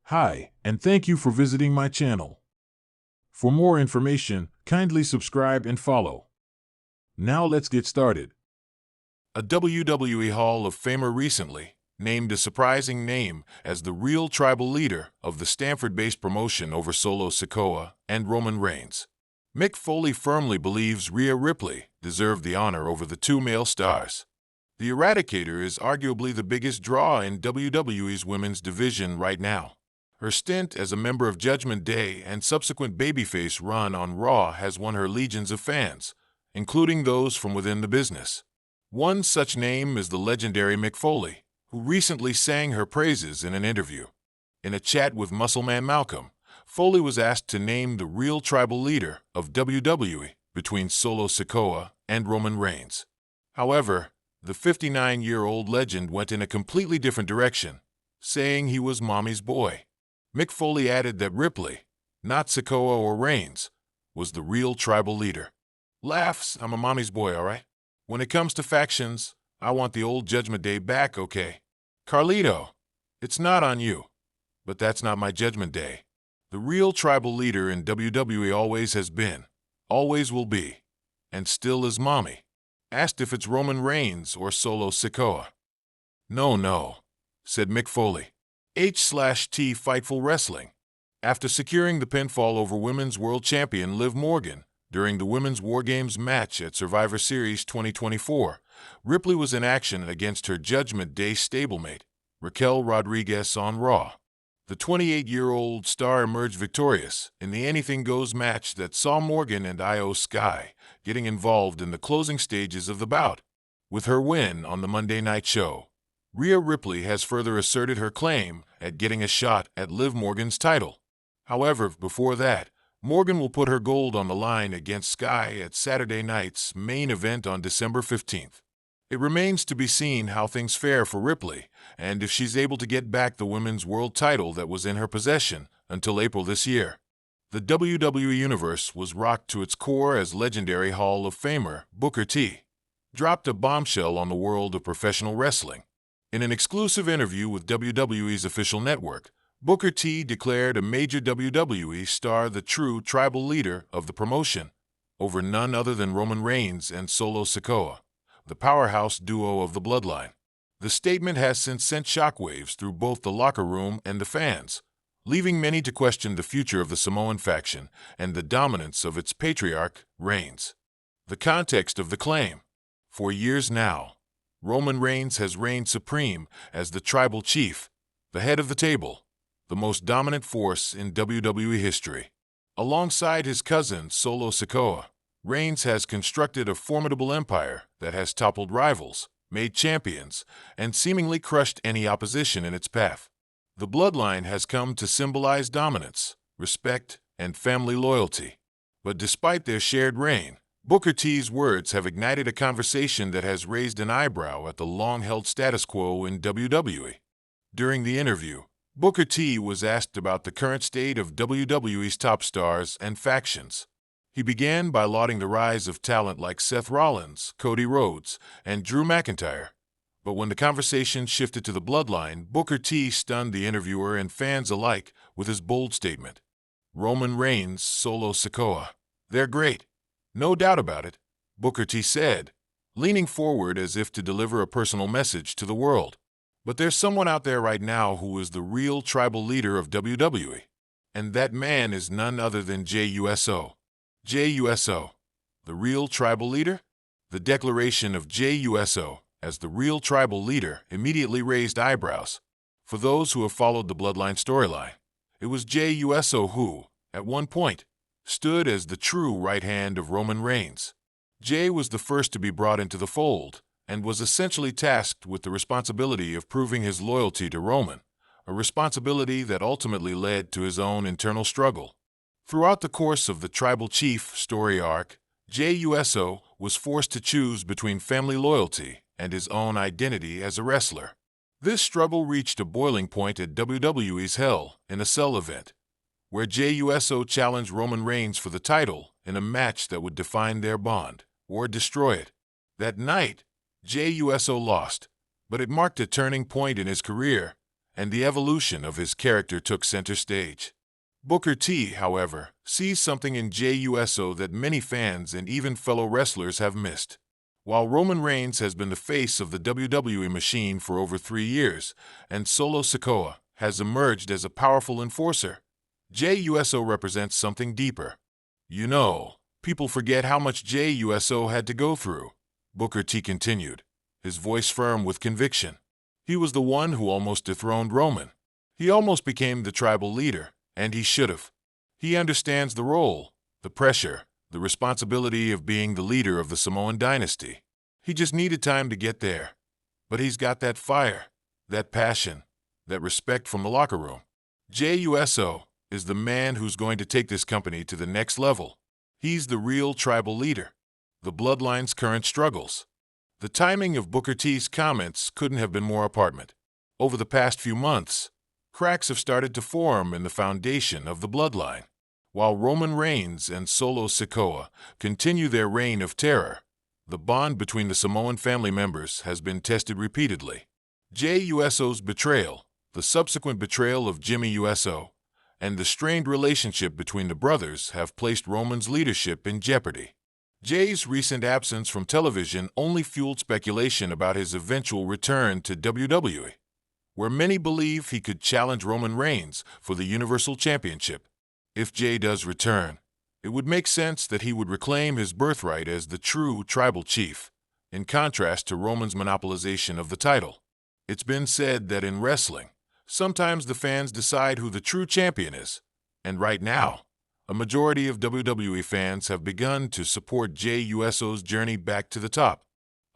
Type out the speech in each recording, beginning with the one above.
Hi, and thank you for visiting my channel. For more information, kindly subscribe and follow. Now let's get started. A WWE Hall of Famer recently named a surprising name as the real tribal leader of the Stanford-based promotion over Solo Sikoa and Roman Reigns. Mick Foley firmly believes Rhea Ripley deserved the honor over the two male stars. The Eradicator is arguably the biggest draw in WWE's women's division right now. Her stint as a member of Judgment Day and subsequent babyface run on Raw has won her legions of fans, including those from within the business. One such name is the legendary Mick Foley, who recently sang her praises in an interview. In a chat with Muscleman Malcolm, Foley was asked to name the real tribal leader of WWE between Solo Sikoa and Roman Reigns. However, the 59-year-old legend went in a completely different direction, saying he was Mommy's boy. Mick Foley added that Ripley, not Sikoa or Reigns, was the real tribal leader. Laughs, I'm a mommy's boy, alright? When it comes to factions, I want the old Judgment Day back, okay? Carlito, it's not on you, but that's not my Judgment Day. The real tribal leader in WWE always has been, always will be, and still is Mommy. Asked if it's Roman Reigns or Solo Sikoa. No, said Mick Foley. H/T Fightful Wrestling. After securing the pinfall over Women's World Champion Liv Morgan during the Women's War Games match at Survivor Series 2024, Ripley was in action against her Judgment Day stablemate, Raquel Rodriguez on Raw. The 28-year-old star emerged victorious in the Anything Goes match that saw Morgan and Io Sky getting involved in the closing stages of the bout. With her win on the Monday Night Show, Rhea Ripley has further asserted her claim at getting a shot at Liv Morgan's title. However, before that, Morgan will put her gold on the line against Sky at Saturday night's main event on December 15th. It remains to be seen how things fare for Ripley and if she's able to get back the women's world title that was in her possession until April this year. The WWE Universe was rocked to its core as legendary Hall of Famer Booker T dropped a bombshell on the world of professional wrestling. In an exclusive interview with WWE's official network, Booker T declared a major WWE star the true tribal leader of the promotion, over none other than Roman Reigns and Solo Sikoa, the powerhouse duo of the Bloodline. The statement has since sent shockwaves through both the locker room and the fans, leaving many to question the future of the Samoan faction and the dominance of its patriarch, Reigns. The context of the claim. For years now, Roman Reigns has reigned supreme as the tribal chief, the head of the table, the most dominant force in WWE history. Alongside his cousin Solo Sikoa, Reigns has constructed a formidable empire that has toppled rivals, made champions, and seemingly crushed any opposition in its path. The Bloodline has come to symbolize dominance, respect, and family loyalty. But despite their shared reign, Booker T's words have ignited a conversation that has raised an eyebrow at the long-held status quo in WWE. During the interview, Booker T was asked about the current state of WWE's top stars and factions. He began by lauding the rise of talent like Seth Rollins, Cody Rhodes, and Drew McIntyre. But when the conversation shifted to the Bloodline, Booker T stunned the interviewer and fans alike with his bold statement. Roman Reigns, Solo Sikoa. They're great. No doubt about it, Booker T said, leaning forward as if to deliver a personal message to the world. But there's someone out there right now who is the real tribal leader of WWE. And that man is none other than JUSO. JUSO, the real tribal leader? The declaration of JUSO as the real tribal leader immediately raised eyebrows. For those who have followed the Bloodline storyline, it was JUSO who, at one point, stood as the true right hand of Roman Reigns. Jay was the first to be brought into the fold and was essentially tasked with the responsibility of proving his loyalty to Roman, a responsibility that ultimately led to his own internal struggle. Throughout the course of the Tribal Chief story arc, Jey Uso was forced to choose between family loyalty and his own identity as a wrestler. This struggle reached a boiling point at WWE's Hell in a Cell event, where Jey Uso challenged Roman Reigns for the title in a match that would define their bond or destroy it. That night, Jey Uso lost, but it marked a turning point in his career and the evolution of his character took center stage. Booker T, however, sees something in Jey Uso that many fans and even fellow wrestlers have missed. While Roman Reigns has been the face of the WWE machine for over 3 years, and Solo Sikoa has emerged as a powerful enforcer, Jey Uso represents something deeper. You know, people forget how much Jey Uso had to go through, Booker T continued, his voice firm with conviction. He was the one who almost dethroned Roman. He almost became the tribal leader, and he should have. He understands the role, the pressure, the responsibility of being the leader of the Samoan dynasty. He just needed time to get there. But he's got that fire, that passion, that respect from the locker room. Jey Uso is the man who's going to take this company to the next level. He's the real tribal leader. The bloodline's current struggles. The timing of Booker T's comments couldn't have been more apparent. Over the past few months, cracks have started to form in the foundation of the bloodline. While Roman Reigns and Solo Sikoa continue their reign of terror, the bond between the Samoan family members has been tested repeatedly. Jey Uso's betrayal, the subsequent betrayal of Jimmy Uso, and the strained relationship between the brothers have placed Roman's leadership in jeopardy. Jey's recent absence from television only fueled speculation about his eventual return to WWE, where many believe he could challenge Roman Reigns for the Universal Championship. If Jey does return, it would make sense that he would reclaim his birthright as the true tribal chief, in contrast to Roman's monopolization of the title. It's been said that in wrestling, sometimes the fans decide who the true champion is, and right now, a majority of WWE fans have begun to support Jey Uso's journey back to the top.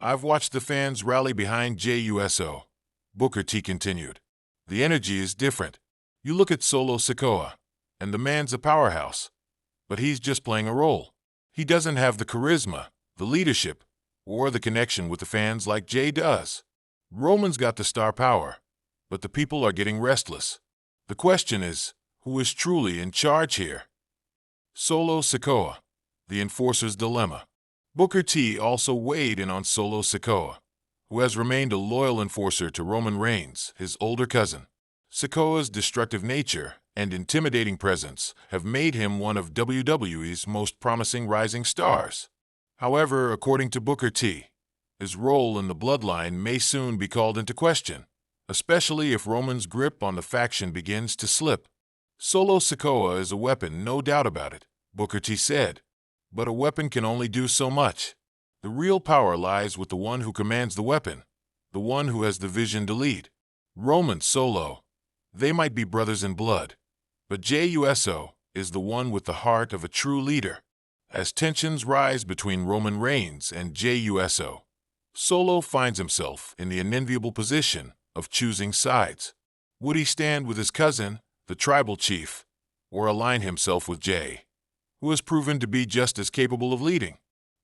I've watched the fans rally behind Jey Uso, Booker T continued. The energy is different. You look at Solo Sikoa, and the man's a powerhouse. But he's just playing a role. He doesn't have the charisma, the leadership, or the connection with the fans like Jey does. Roman's got the star power, but the people are getting restless. The question is, who is truly in charge here? Solo Sikoa, the enforcer's dilemma. Booker T also weighed in on Solo Sikoa, who has remained a loyal enforcer to Roman Reigns, his older cousin. Sikoa's destructive nature and intimidating presence have made him one of WWE's most promising rising stars. However, according to Booker T, his role in the bloodline may soon be called into question, especially if Roman's grip on the faction begins to slip. Solo Sikoa is a weapon, no doubt about it, Booker T said, but a weapon can only do so much. The real power lies with the one who commands the weapon, the one who has the vision to lead. Roman, Solo, they might be brothers in blood, but Jey Uso is the one with the heart of a true leader. As tensions rise between Roman Reigns and Jey Uso, Solo finds himself in the unenviable position of choosing sides. Would he stand with his cousin, the tribal chief, or align himself with Jey, who has proven to be just as capable of leading?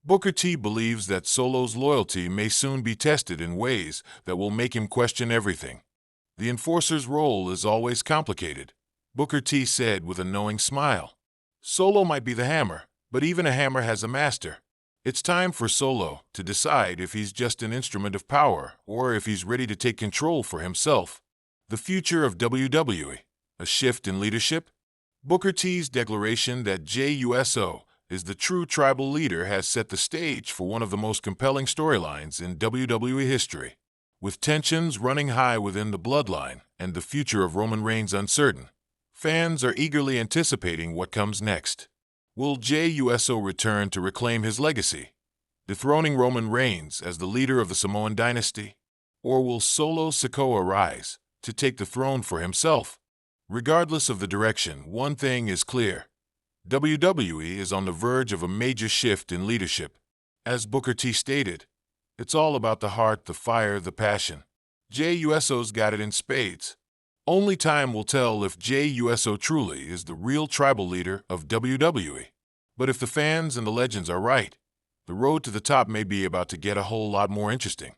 Booker T believes that Solo's loyalty may soon be tested in ways that will make him question everything. The enforcer's role is always complicated, Booker T said with a knowing smile. Solo might be the hammer, but even a hammer has a master. It's time for Solo to decide if he's just an instrument of power or if he's ready to take control for himself. The future of WWE, a shift in leadership? Booker T's declaration that Jey Uso is the true tribal leader has set the stage for one of the most compelling storylines in WWE history. With tensions running high within the bloodline and the future of Roman Reigns uncertain, fans are eagerly anticipating what comes next. Will Jey Uso return to reclaim his legacy, dethroning Roman Reigns as the leader of the Samoan dynasty? Or will Solo Sikoa rise to take the throne for himself? Regardless of the direction, one thing is clear. WWE is on the verge of a major shift in leadership. As Booker T stated, it's all about the heart, the fire, the passion. Jey Uso's got it in spades. Only time will tell if Jey Uso truly is the real tribal leader of WWE. But if the fans and the legends are right, the road to the top may be about to get a whole lot more interesting.